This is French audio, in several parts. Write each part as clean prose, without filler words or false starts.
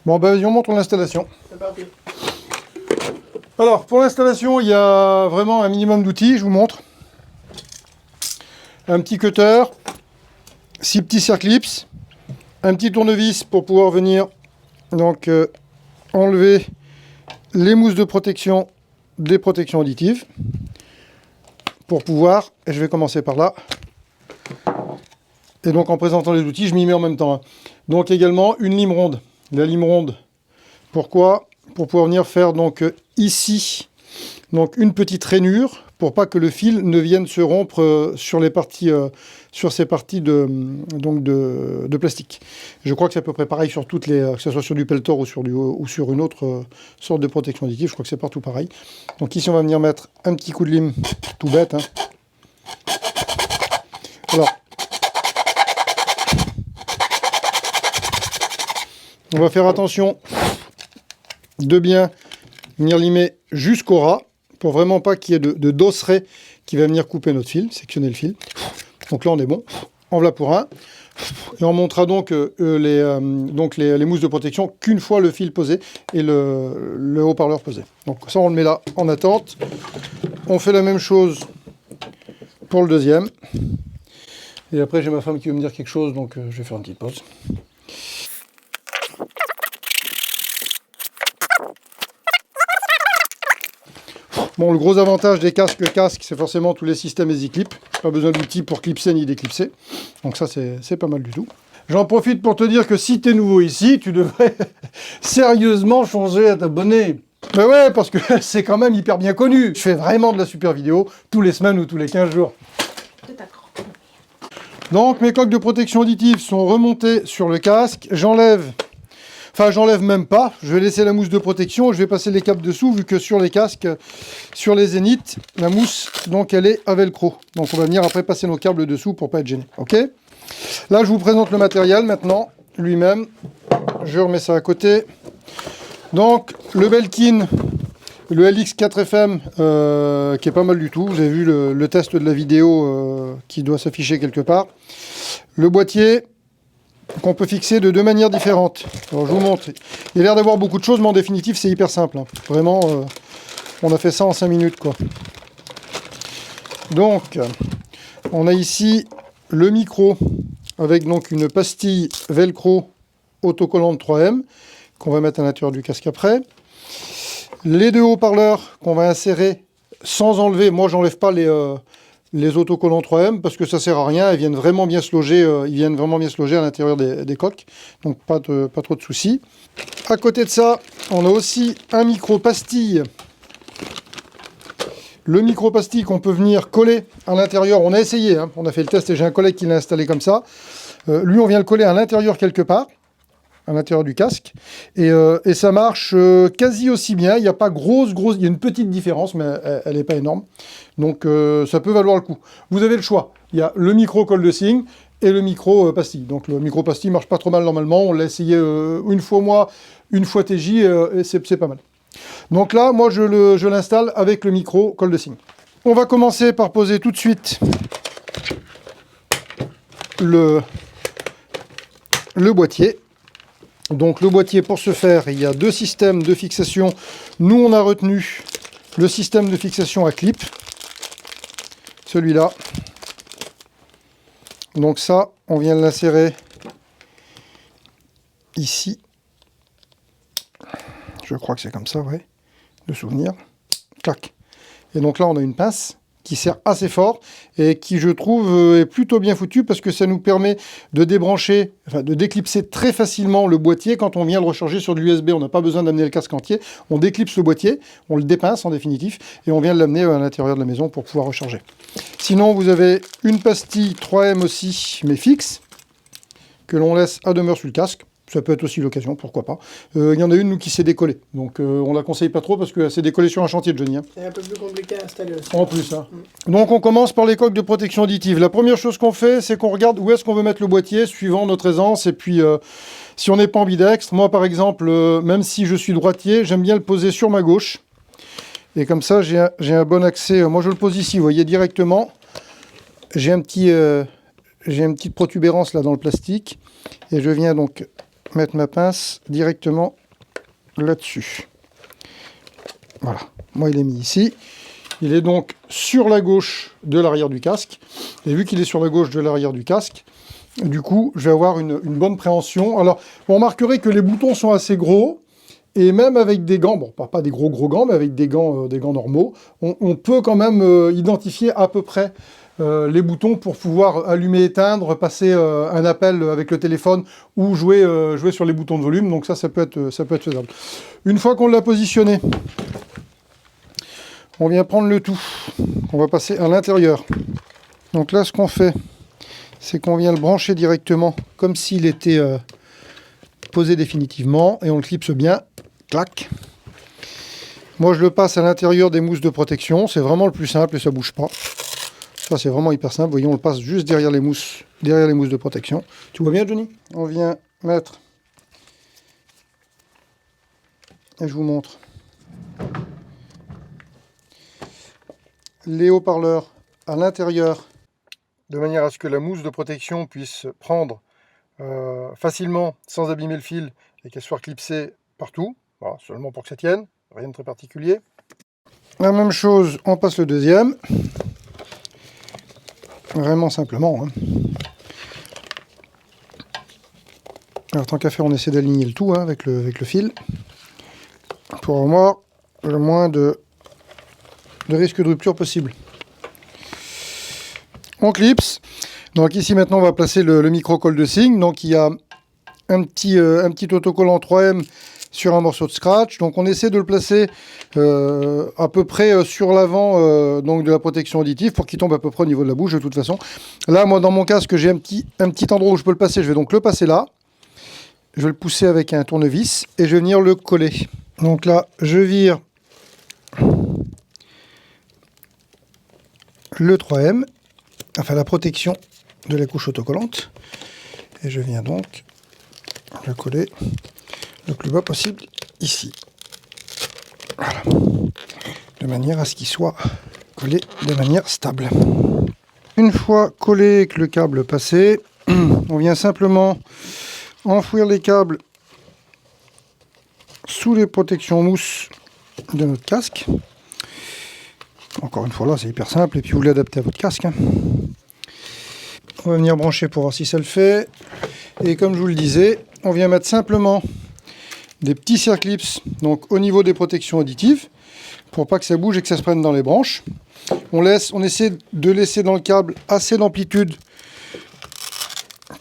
Bon, bah vas-y, on montre l'installation. C'est parti. Alors, pour l'installation, il y a vraiment un minimum d'outils, je vous montre. Un petit cutter, 6 petits circlips, un petit tournevis pour pouvoir venir donc enlever les mousses de protection des protections auditives. Pour pouvoir, et je vais commencer par là. Et donc en présentant les outils, je m'y mets en même temps. Donc également une lime ronde. La lime ronde, pourquoi? Pour pouvoir venir faire donc ici donc une petite rainure pour pas que le fil ne vienne se rompre sur les parties, sur ces parties de plastique. Je crois que c'est à peu près pareil sur toutes les, que ce soit sur du Peltor ou sur une autre sorte de protection additive. Je crois que c'est partout pareil. Donc ici on va venir mettre un petit coup de lime, tout bête. Hein. Alors, on va faire attention de bien venir limer jusqu'au ras, pour vraiment pas qu'il y ait de dosseret qui va venir couper notre fil, sectionner le fil. Donc là on est bon, en voilà pour un. Et on montera donc, les mousses de protection qu'une fois le fil posé et le haut-parleur posé. Donc ça on le met là en attente. On fait la même chose pour le deuxième. Et après j'ai ma femme qui veut me dire quelque chose, donc je vais faire une petite pause. Bon, le gros avantage des casques, c'est forcément tous les systèmes EasyClip. Pas besoin d'outils pour clipser ni déclipser. Donc ça, c'est pas mal du tout. J'en profite pour te dire que si tu es nouveau ici, tu devrais sérieusement changer à t'abonner. Mais ouais, parce que c'est quand même hyper bien connu. Je fais vraiment de la super vidéo tous les semaines ou tous les 15 jours. Donc mes coques de protection auditive sont remontées sur le casque. J'enlève même pas, je vais laisser la mousse de protection, je vais passer les câbles dessous, vu que sur les casques, sur les Zénith, la mousse, donc elle est à velcro. Donc on va venir après passer nos câbles dessous pour pas être gêné, ok? Là je vous présente le matériel maintenant, lui-même, je remets ça à côté. Donc le Belkin, le LX4FM, qui est pas mal du tout, vous avez vu le test de la vidéo qui doit s'afficher quelque part. Le boîtier, qu'on peut fixer de deux manières différentes. Alors je vous montre. Il a l'air d'avoir beaucoup de choses, mais en définitive c'est hyper simple. Hein. Vraiment, on a fait ça en 5 minutes, quoi. Donc, on a ici le micro, avec donc une pastille velcro autocollante 3M, qu'on va mettre à l'intérieur du casque après. Les deux haut-parleurs qu'on va insérer sans enlever. Moi, j'enlève pas les autocollants 3M parce que ça sert à rien, ils viennent vraiment bien se loger, à l'intérieur des coques, donc pas trop de soucis. À côté de ça, on a aussi un micro pastille. Le micro pastille qu'on peut venir coller à l'intérieur, on a essayé, hein, on a fait le test et j'ai un collègue qui l'a installé comme ça. Lui, on vient le coller à l'intérieur quelque part, à l'intérieur du casque, et ça marche quasi aussi bien. Il n'y a pas il y a une petite différence, mais elle n'est pas énorme. Donc ça peut valoir le coup. Vous avez le choix. Il y a le micro colle de cygne et le micro pastille. Donc le micro pastille marche pas trop mal normalement. On l'a essayé une fois moi, une fois TJ, et c'est pas mal. Donc là, moi je l'installe avec le micro colle de cygne. On va commencer par poser tout de suite le boîtier. Donc le boîtier, pour ce faire, il y a deux systèmes de fixation. Nous, on a retenu le système de fixation à clip. Celui-là. Donc ça, on vient l'insérer ici. Je crois que c'est comme ça, ouais. De souvenir. Clac. Et donc là, on a une pince qui sert assez fort et qui, je trouve, est plutôt bien foutu parce que ça nous permet de débrancher, de déclipser très facilement le boîtier quand on vient le recharger sur de l'USB. On n'a pas besoin d'amener le casque entier. On déclipse le boîtier, on le dépince en définitif et on vient l'amener à l'intérieur de la maison pour pouvoir recharger. Sinon, vous avez une pastille 3M aussi, mais fixe, que l'on laisse à demeure sur le casque. Ça peut être aussi l'occasion, pourquoi pas. Il y en a une, nous, qui s'est décollée. Donc, on la conseille pas trop parce qu'elle s'est décollée sur un chantier de Johnny. Hein. C'est un peu plus compliqué à installer aussi. En plus, hein. Donc, on commence par les coques de protection auditive. La première chose qu'on fait, c'est qu'on regarde où est-ce qu'on veut mettre le boîtier, suivant notre aisance. Et puis, si on n'est pas ambidextre, moi, par exemple, même si je suis droitier, j'aime bien le poser sur ma gauche. Et comme ça, j'ai un bon accès. Moi, je le pose ici, vous voyez, directement. J'ai une petite protubérance là dans le plastique. Et je viens donc mettre ma pince directement là-dessus. Voilà, moi il est mis ici. Il est donc sur la gauche de l'arrière du casque. Et vu qu'il est sur la gauche de l'arrière du casque, du coup, je vais avoir une bonne préhension. Alors, vous remarquerez que les boutons sont assez gros. Et même avec des gants, bon, pas des gros gants, mais avec des gants normaux, on peut quand même identifier à peu près les boutons pour pouvoir allumer, éteindre, passer un appel avec le téléphone ou jouer sur les boutons de volume. Donc ça peut être faisable. Une fois qu'on l'a positionné, on vient prendre le tout. On va passer à l'intérieur. Donc là, ce qu'on fait, c'est qu'on vient le brancher directement comme s'il était posé définitivement et on le clipse bien. Clac. Moi, je le passe à l'intérieur des mousses de protection. C'est vraiment le plus simple et ça bouge pas. Ça, c'est vraiment hyper simple. Vous voyez, on le passe juste derrière les mousses de protection. Tu vois bien, Johnny? On vient mettre... Et je vous montre. Les haut-parleurs à l'intérieur, de manière à ce que la mousse de protection puisse prendre facilement, sans abîmer le fil, et qu'elle soit clipsée partout. Voilà, seulement pour que ça tienne, rien de très particulier. La même chose, on passe le deuxième. Vraiment simplement. Hein. Alors tant qu'à faire, on essaie d'aligner le tout hein, avec le fil. Pour avoir le moins de risque de rupture possible. On clipse. Donc ici maintenant on va placer le micro-colle de cygne. Donc il y a un petit autocollant 3M sur un morceau de scratch. Donc on essaie de le placer à peu près sur l'avant donc de la protection auditive pour qu'il tombe à peu près au niveau de la bouche de toute façon. Là moi dans mon casque j'ai un petit endroit où je peux le passer. Je vais donc le passer là. Je vais le pousser avec un tournevis et je vais venir le coller. Donc là je vire le 3M, enfin la protection de la couche autocollante. Et je viens donc le coller le plus bas possible ici. Voilà. De manière à ce qu'il soit collé de manière stable. Une fois collé avec le câble passé, on vient simplement enfouir les câbles sous les protections mousse de notre casque. Encore une fois là c'est hyper simple et puis vous l'adaptez à votre casque. Hein. On va venir brancher pour voir si ça le fait. Et comme je vous le disais, on vient mettre simplement des petits circlips donc au niveau des protections auditives pour pas que ça bouge et que ça se prenne dans les branches. On essaie de laisser dans le câble assez d'amplitude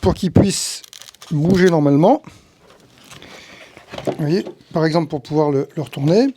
pour qu'il puisse bouger normalement. Vous voyez, par exemple pour pouvoir le retourner.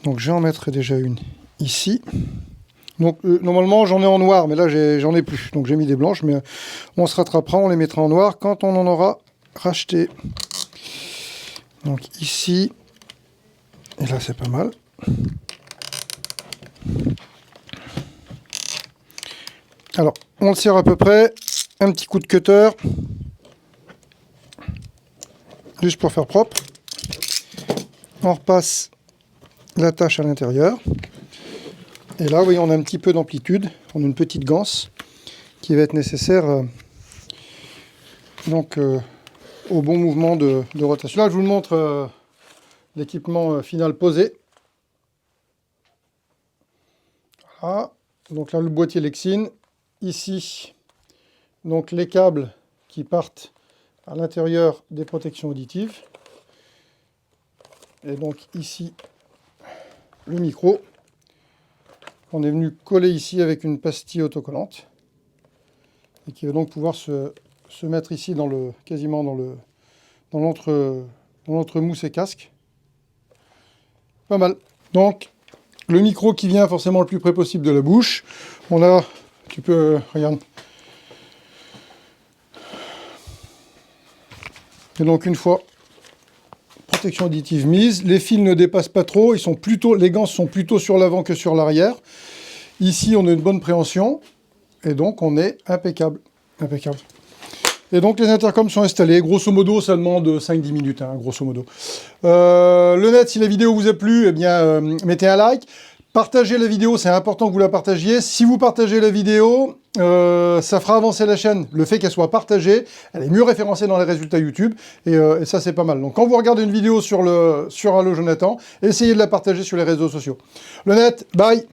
Donc je vais en mettre déjà une ici. Donc normalement j'en ai en noir, mais là j'en ai plus. Donc j'ai mis des blanches, mais on se rattrapera, on les mettra en noir quand on en aura racheté. Donc ici, et là c'est pas mal. Alors on le serre à peu près, un petit coup de cutter, juste pour faire propre. On repasse l'attache à l'intérieur. Et là, vous voyez, on a un petit peu d'amplitude, on a une petite ganse qui va être nécessaire au bon mouvement de rotation. Là, je vous montre l'équipement final posé. Voilà. Donc là, le boîtier Lexine. Ici, donc les câbles qui partent à l'intérieur des protections auditives. Et donc ici, le micro. On est venu coller ici avec une pastille autocollante et qui va donc pouvoir se mettre ici quasiment dans l'entre mousse et casque. Pas mal. Donc le micro qui vient forcément le plus près possible de la bouche. On a, tu peux, regarde. Et donc une fois protection auditive mise, les fils ne dépassent pas trop, les gants sont plutôt sur l'avant que sur l'arrière. Ici, on a une bonne préhension, et donc on est impeccable. Impeccable. Et donc les intercoms sont installés, grosso modo, ça demande 5-10 minutes, hein, grosso modo. Le net, si la vidéo vous a plu, eh bien, mettez un like. Partagez la vidéo, c'est important que vous la partagiez. Si vous partagez la vidéo, ça fera avancer la chaîne. Le fait qu'elle soit partagée, elle est mieux référencée dans les résultats YouTube, et ça c'est pas mal. Donc quand vous regardez une vidéo sur Allo Jonathan, essayez de la partager sur les réseaux sociaux. Le net, bye!